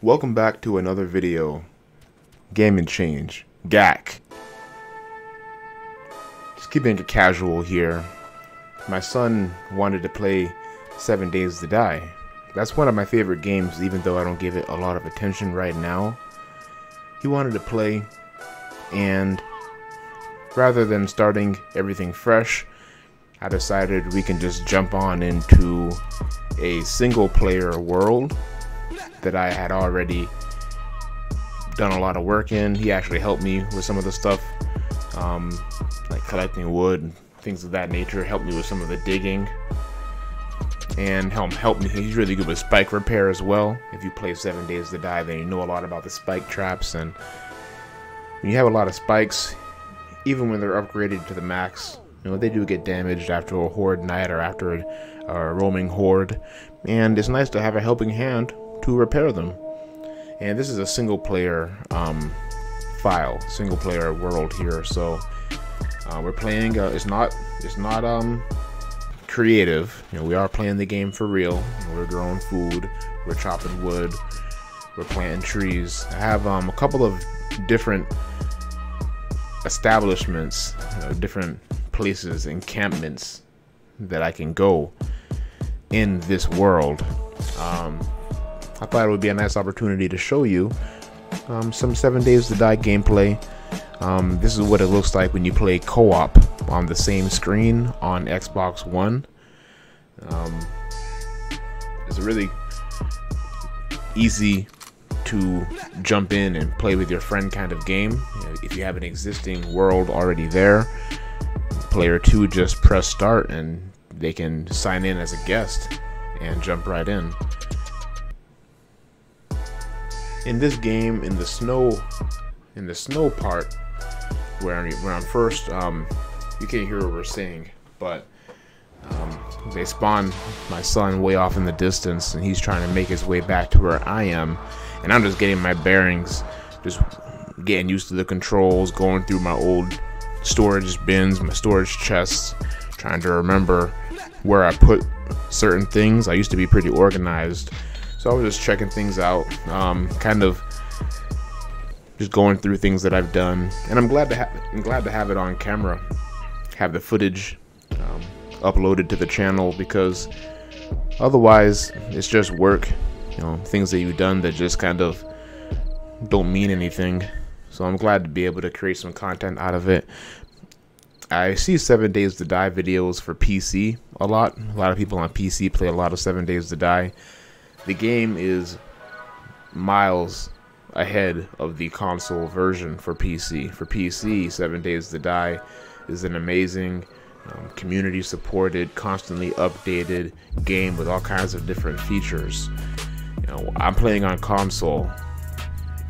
Welcome back to another video. gameANDchange. GAC. Just keeping it casual here. My son wanted to play 7 Days to Die. That's one of my favorite games, even though I don't give it a lot of attention right now. He wanted to play, and rather than starting everything fresh, I decided we can just jump on into a single player world that I had already done a lot of work in. He actually helped me with some of the stuff, like collecting wood and things of that nature. Helped me with some of the digging, and helped me. He's really good with spike repair as well. If you play 7 Days to Die, then you know a lot about the spike traps, and when you have a lot of spikes, even when they're upgraded to the max, you know, they do get damaged after a horde night or after a roaming horde, and it's nice to have a helping hand to repair them. And this is a single player single player world here, so we're playing. It's not creative. You know, we are playing the game for real. You know, we're growing food, we're chopping wood, we're planting trees. I have a couple of different establishments, different places, encampments that I can go in this world. I thought it would be a nice opportunity to show you some 7 Days to Die gameplay. This is what it looks like when you play co-op on the same screen on Xbox One. It's a really easy to jump in and play with your friend kind of game. You know, if you have an existing world already there, player 2 just press start and they can sign in as a guest and jump right in. In this game, in the snow part, where I'm first, you can't hear what we're saying, but they spawn my son way off in the distance, and he's trying to make his way back to where I am, and I'm just getting my bearings, just getting used to the controls, going through my old storage bins, my storage chests, trying to remember where I put certain things. I used to be pretty organized, so I was just checking things out, kind of just going through things that I've done, and I'm glad to have it on camera, have the footage uploaded to the channel, because otherwise it's just work, you know, things that you've done that just kind of don't mean anything. So I'm glad to be able to create some content out of it. I see 7 Days to Die videos for PC a lot. A lot of people on PC play a lot of 7 Days to Die. The game is miles ahead of the console version for PC. For PC, 7 Days to Die is an amazing, community supported, constantly updated game with all kinds of different features. You know, I'm playing on console,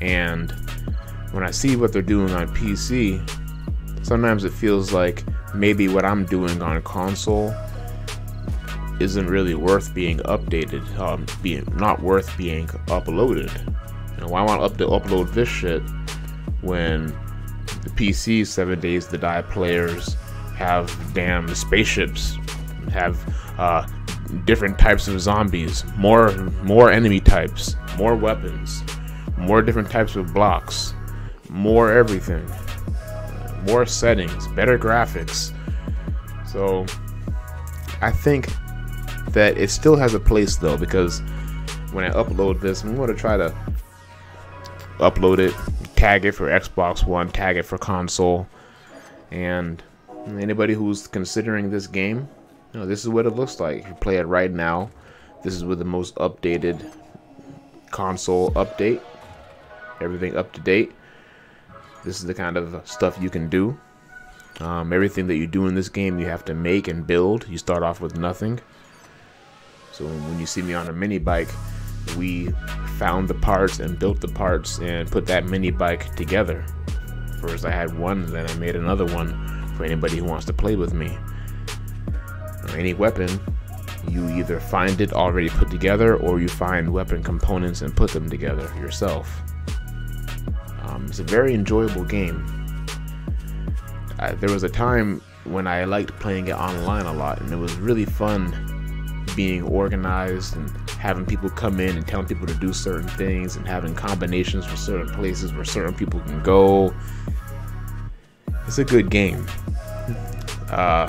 and when I see what they're doing on PC, sometimes it feels like maybe what I'm doing on console isn't really worth being updated, not worth being uploaded. You know, why want to upload this shit when the PC 7 Days to Die players have damn spaceships, have different types of zombies, more enemy types, more weapons, more different types of blocks, more everything, more settings, better graphics. So I think that it still has a place though, because when I upload this, I'm going to try to upload it, tag it for Xbox One, tag it for console, and anybody who's considering this game, you know, this is what it looks like. If you play it right now, this is with the most updated console update, everything up to date. This is the kind of stuff you can do. Everything that you do in this game, you have to make and build. You start off with nothing. So when you see me on a mini bike, we found the parts and built the parts and put that mini bike together. First I had one, then I made another one for anybody who wants to play with me. Any weapon, you either find it already put together, or you find weapon components and put them together yourself. It's a very enjoyable game. There was a time when I liked playing it online a lot, and it was really fun being organized and having people come in and telling people to do certain things and having combinations for certain places where certain people can go. It's a good game. I'm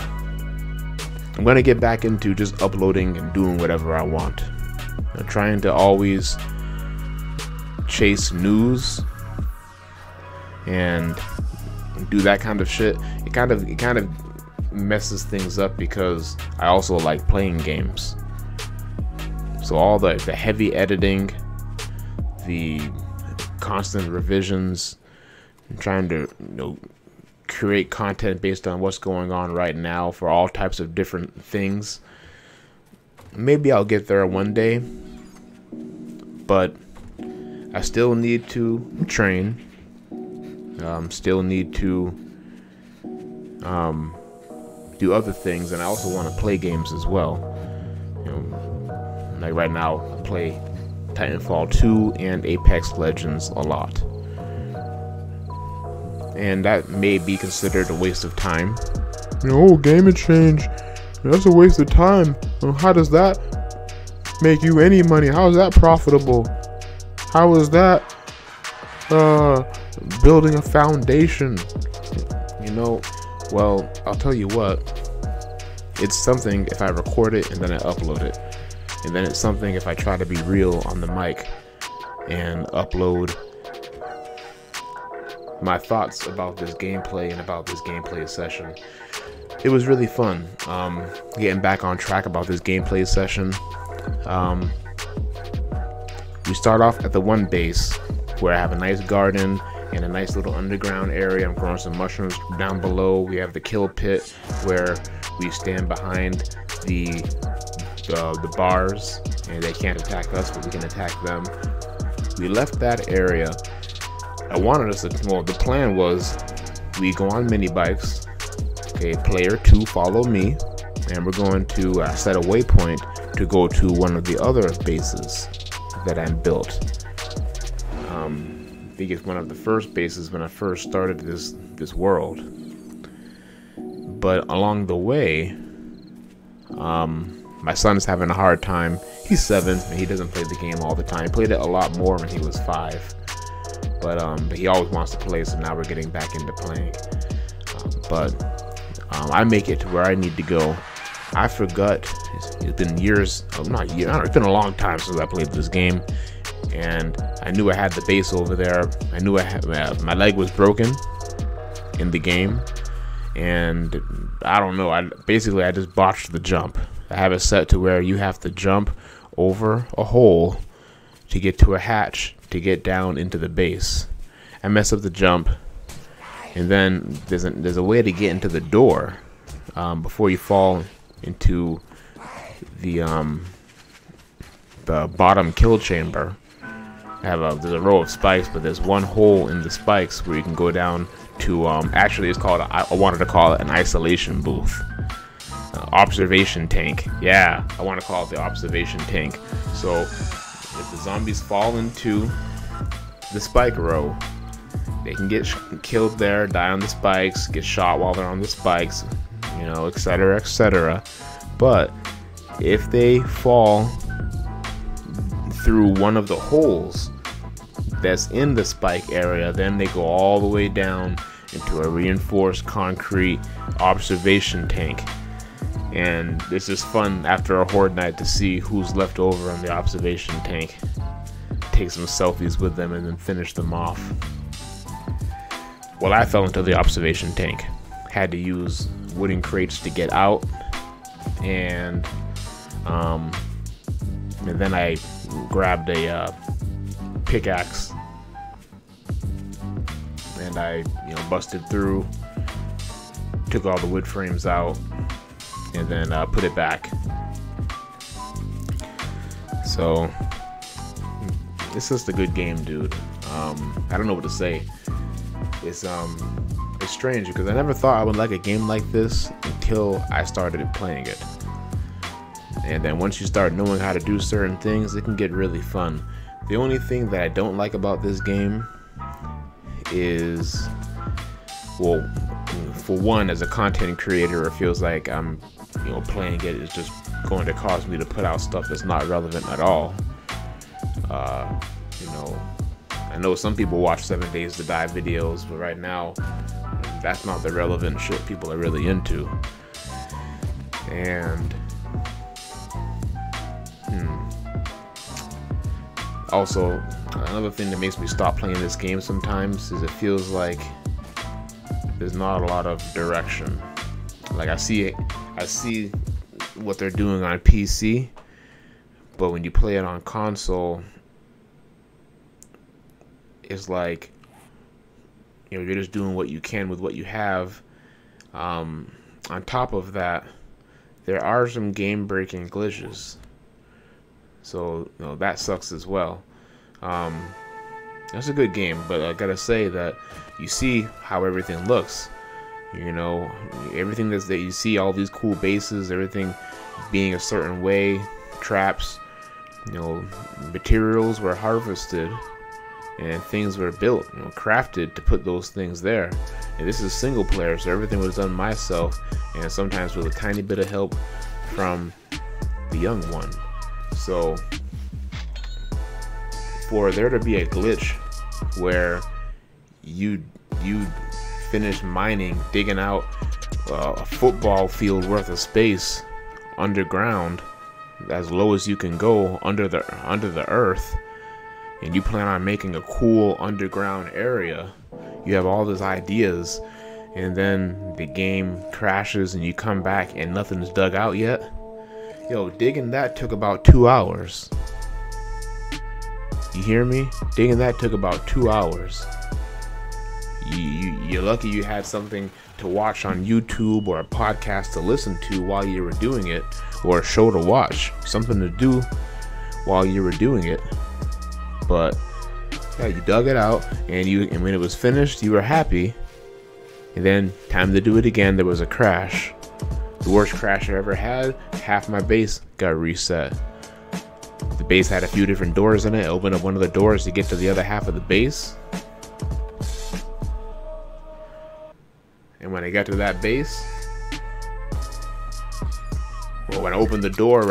gonna get back into just uploading and doing whatever I want. I'm trying to always chase news and do that kind of shit. It kind of messes things up because I also like playing games. So all the heavy editing, the constant revisions, and trying to create content based on what's going on right now for all types of different things. Maybe I'll get there one day, but I still need to train. Still need to do other things, and I also want to play games as well. Like right now, I play Titanfall 2 and Apex Legends a lot, and that may be considered a waste of time. gameANDchange, that's a waste of time. How does that make you any money? How is that profitable? How is that building a foundation? Well, I'll tell you what, it's something if I record it and then I upload it, and then it's something if I try to be real on the mic and upload my thoughts about this gameplay and about this gameplay session. It was really fun getting back on track about this gameplay session. We start off at the one base where I have a nice garden and a nice little underground area. I'm growing some mushrooms down below. We have the kill pit where we stand behind the bars and they can't attack us, but we can attack them. We left that area. I wanted us to, well, the plan was we go on mini bikes. Okay, player 2 follow me, and we're going to set a waypoint to go to one of the other bases that I built. I think it's one of the first bases when I first started this world. But along the way, my son's having a hard time. He's 7 and he doesn't play the game all the time. He played it a lot more when he was 5. But he always wants to play, so now we're getting back into playing. I make it to where I need to go. I forgot, it's been years, not years, I don't know, it's been a long time since I played this game, and I knew I had the base over there. I knew I had, my leg was broken in the game, and I don't know, I just botched the jump. I have it set to where you have to jump over a hole to get to a hatch to get down into the base. I messed up the jump, and then there's a way to get into the door before you fall into the bottom kill chamber. There's a row of spikes, but there's one hole in the spikes where you can go down to actually it's called, I wanted to call it an isolation booth. Observation tank. Yeah, I want to call it the observation tank. So if the zombies fall into the spike row, they can get killed there, die on the spikes, get shot while they're on the spikes, etc., etc. But if they fall through one of the holes that's in the spike area, then they go all the way down into a reinforced concrete observation tank. And it's just fun after a horde night to see who's left over in the observation tank. Take some selfies with them and then finish them off. Well, I fell into the observation tank. Had to use wooden crates to get out, and then I grabbed a pickaxe and I busted through, took all the wood frames out, and then put it back. So it's just a good game, dude. I don't know what to say. It's strange because I never thought I would like a game like this until I started playing it. And then once you start knowing how to do certain things, it can get really fun. The only thing that I don't like about this game is, well, for one, as a content creator, it feels like I'm playing it is just going to cause me to put out stuff that's not relevant at all. You know, I know some people watch 7 Days to Die videos, but right now, that's not the relevant shit people are really into. And also, another thing that makes me stop playing this game sometimes is it feels like there's not a lot of direction. Like I see what they're doing on PC, but when you play it on console, it's like, you know, you're just doing what you can with what you have. On top of that, there are some game-breaking glitches, so you know that sucks as well. That's a good game, but I gotta say that you see how everything looks. You know, everything that you see, all these cool bases, everything being a certain way, traps, you know, materials were harvested and things were built, you know, crafted to put those things there. And this is single player, so everything was done myself, and sometimes with a tiny bit of help from the young one. So for there to be a glitch where you finish mining, digging out a football field worth of space underground, as low as you can go under the earth, and you plan on making a cool underground area, you have all these ideas, and then the game crashes and you come back and nothing's dug out yet. Yo, digging that took about 2 hours. You hear me? Digging that took about 2 hours. You're lucky you had something to watch on YouTube or a podcast to listen to while you were doing it, or a show to watch, something to do while you were doing it. But yeah, you dug it out, and when it was finished, you were happy. And then time to do it again, there was a crash. The worst crash I ever had. Half my base got reset. The base had a few different doors in it. I opened up one of the doors to get to the other half of the base. And when I got to that base, well, when I opened the door,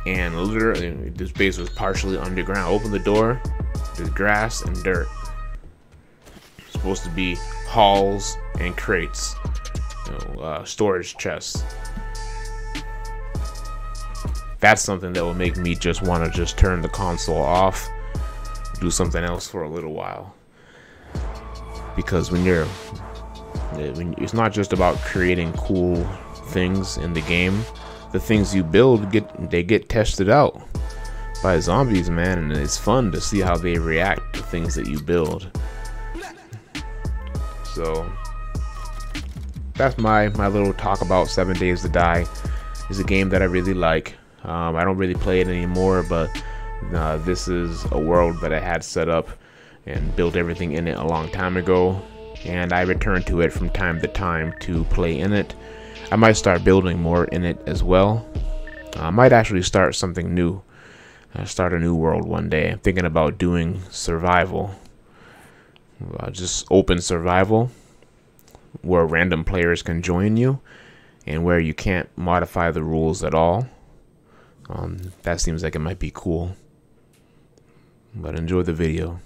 and literally this base was partially underground. Opened the door, there's grass and dirt. It's supposed to be halls and crates, you know, storage chests. That's something that will make me just want to just turn the console off, do something else for a little while. Because when it's not just about creating cool things in the game, the things you build get tested out by zombies, man, and it's fun to see how they react to things that you build. So that's my little talk about 7 Days to Die. It's a game that I really like. I don't really play it anymore, but this is a world that I had set up and built everything in it a long time ago, and I return to it from time to time to play in it. I might start building more in it as well. I might actually start something new. Start a new world one day. I'm thinking about doing survival. Just open survival, where random players can join you, and where you can't modify the rules at all. That seems like it might be cool. But enjoy the video.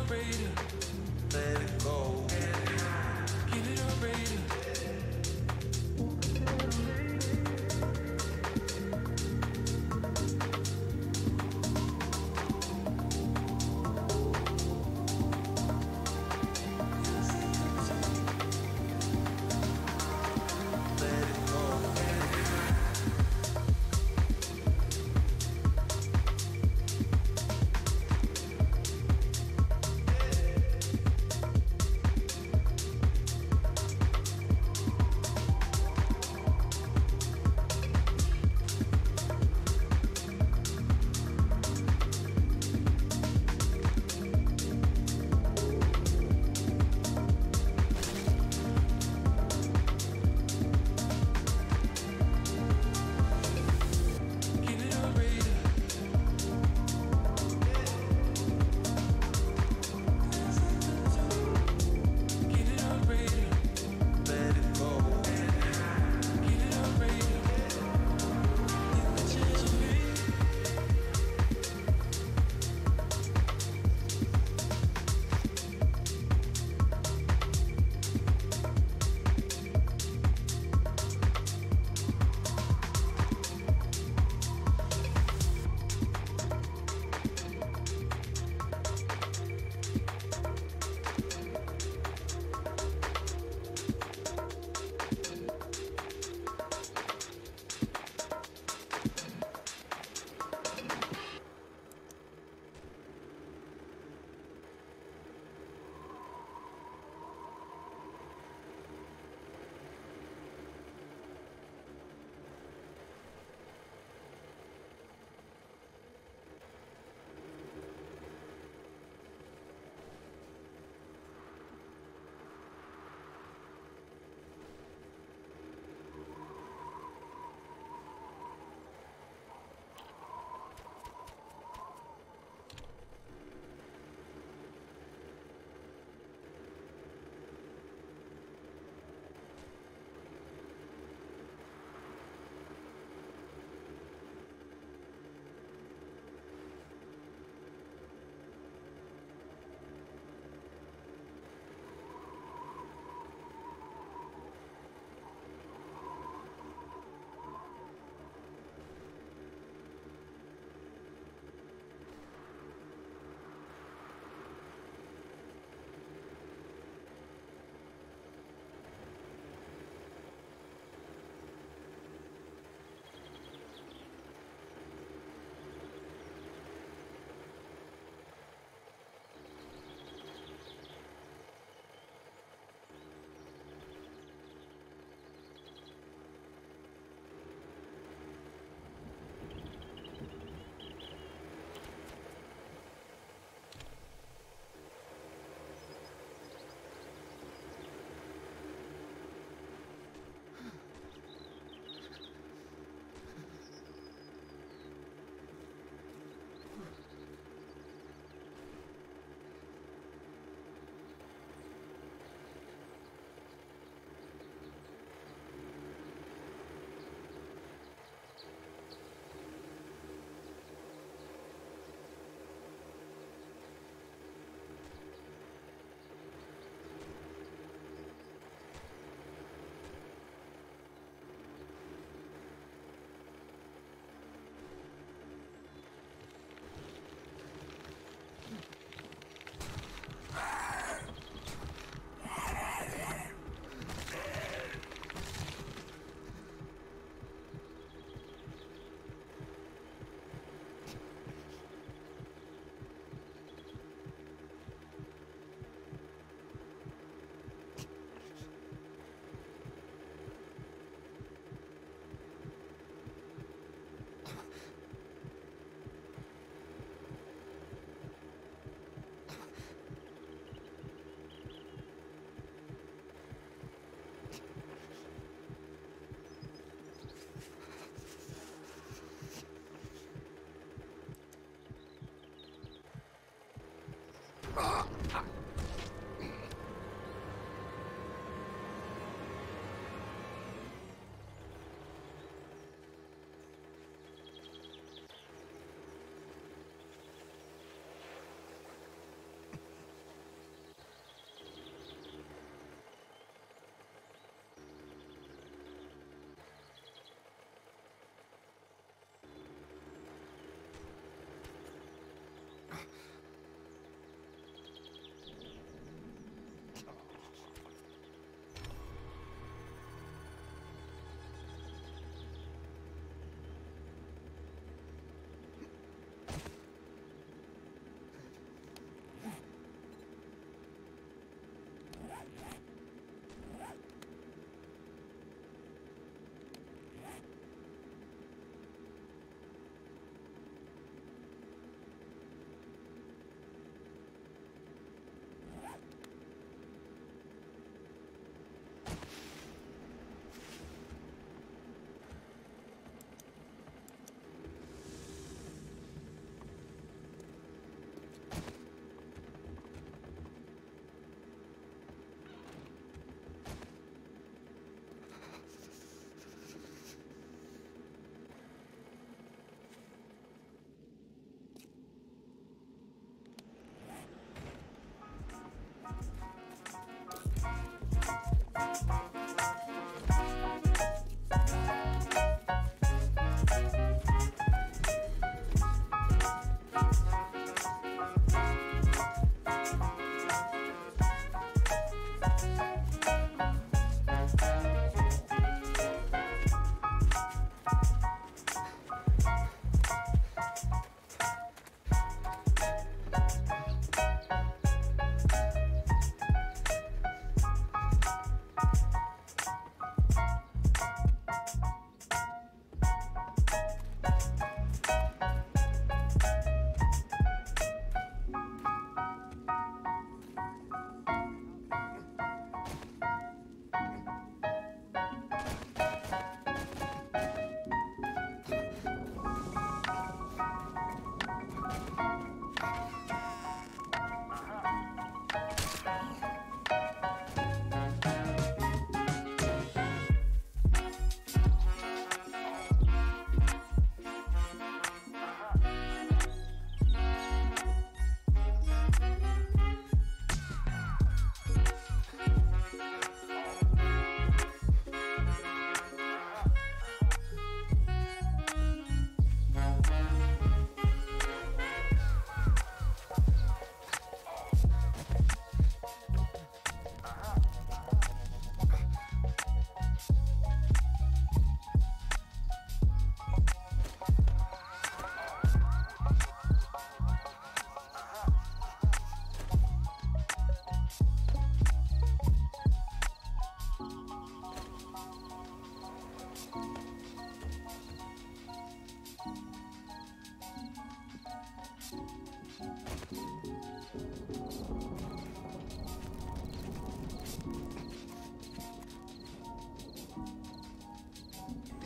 Let it go. Get it operator.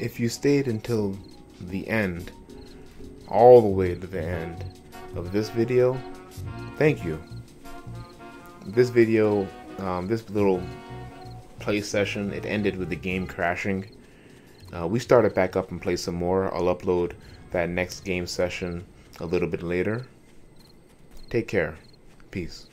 if you stayed until the end, all the way to the end of this video, thank you. This video, this little play session, it ended with the game crashing. We started back up and play some more. I'll upload that next game session a little bit later. Take care. Peace.